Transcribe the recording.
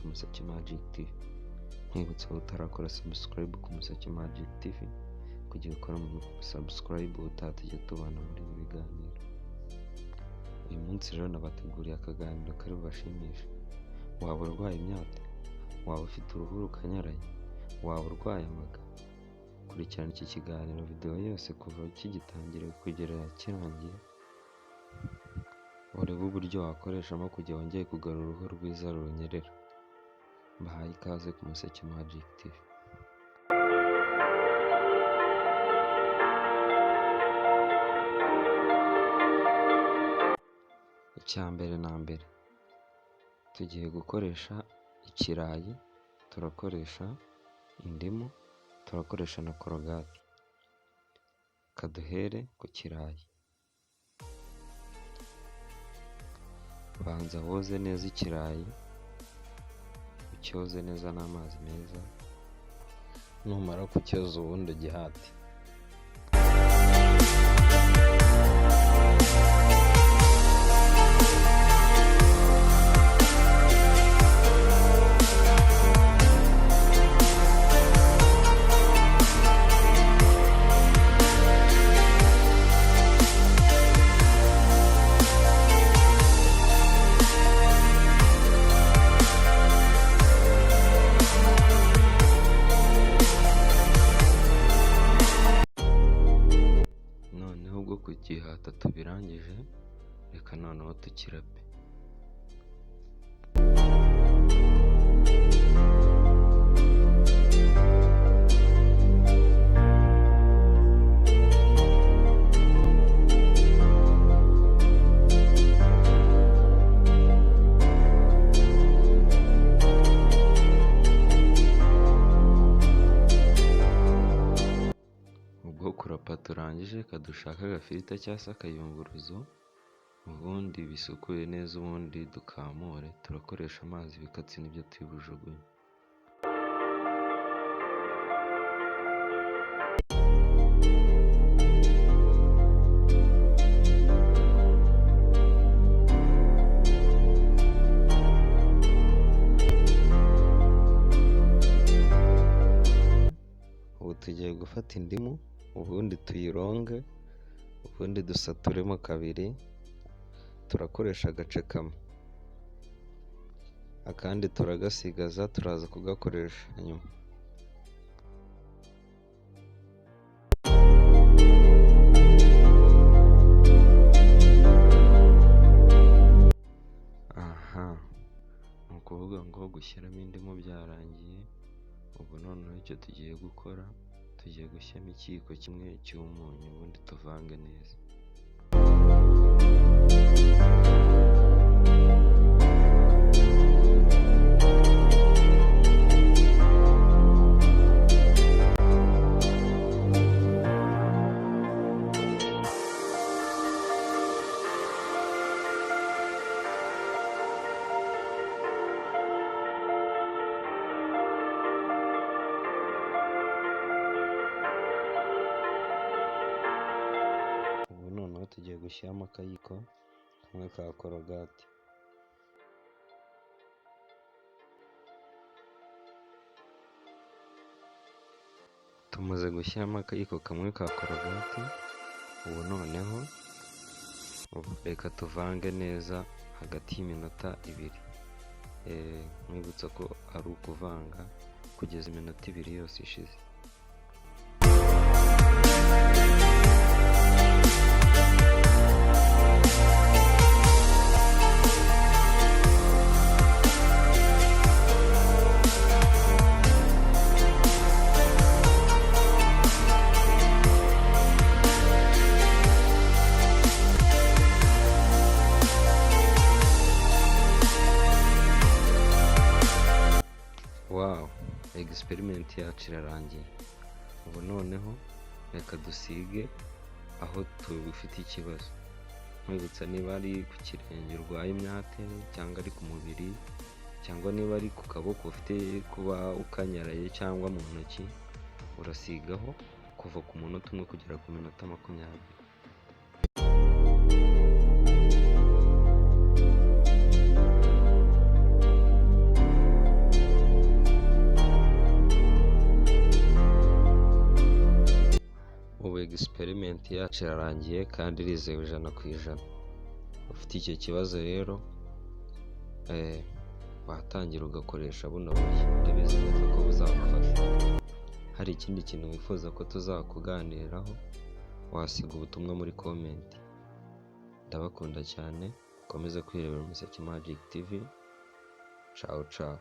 Umuseke Magic TV. Nkwibutsa utarakora subscribe ku Umuseke Magic TV kugira ukora mu subscribe utatajya tubana muri ibi biganiro. Uyu munsi rero nabateguriye akaganiro kari bubashimishe. Waba urwaye imyate, waba ufite uruhu rukanyaraye, waba urwaye amaga, kurikirana iki kiganiro video yose kuva kigitangira kugera kirangiye, urebe uburyo wakoreshamo kugira wongere kugarura uruhu rwiza runyerera. Mbahaye ikaze ku Umuseke Magic TV. Icyambere na mbere tugiye gukoresha ikirayi, turakoresha indimu, turakoresha na korogate. Kaduhere ku kirayi. Banza woze neza ikirayi, ucyoze neza n'amazi meza, numara kucyoza ubundi ugihate. Kugihata tubirangije, reka noneho tukirape. Kurapa turangije, kadushaka agafirita cyangwa se akayunguruzo, ubundi bisukuye neza, ubundi dukamure. Turakoresha amazi bikatsi nibyo tubijugunye. Ubu tugiye gufata indimu, ubundi tuyironge, ubundi dusaturemo kabiri. Turakoresha agace kamwe, akandi turagasigaza, turaza kugakoresha nyuma. Aha, ni ukuvuga ngo gushyiramo indimu byarangiye. Ubu noneho icyo tugiye gukora, tugiye gushyiramo ikiyiko kimwe cy'umunyu, ubundi tuvange neza. Tugiye gushyiramo akayiko kamwe ka korogate. Tumaze gushyiramo akayiko kamwe ka korogate, ubu noneho reka tuvange neza hagati y'iminota 2. Mwibutsa ko ari ukuvanga kugeza iminota 2 yose ishize. Wow, experiment yacu irarangiye. Ubu noneho reka dusige aho tubifite ikibazo. Mwibutsa niba ari ku kirenge urwaye imyate, cyangwa ari ku mubiri, cyangwa niba ari ku kaboko ufite kuba ukanyaraye, cyangwa mu ntoki, urasigaho kuva ku munota 1 kugera ku minota 20. experiment yacu irarangiye kandi irizewe 100%. Ufite icyo kibazo rero watangira ugakoresha buno buryo, ndabizi neza ko buzagufasha. Hari ikindi kintu wifuza ko tuzakuganiraho, wasiga ubutumwa muri comment. Ndabakunda cyane, ukomeze kwirebera Umuseke Magic TV. Ciao ciao.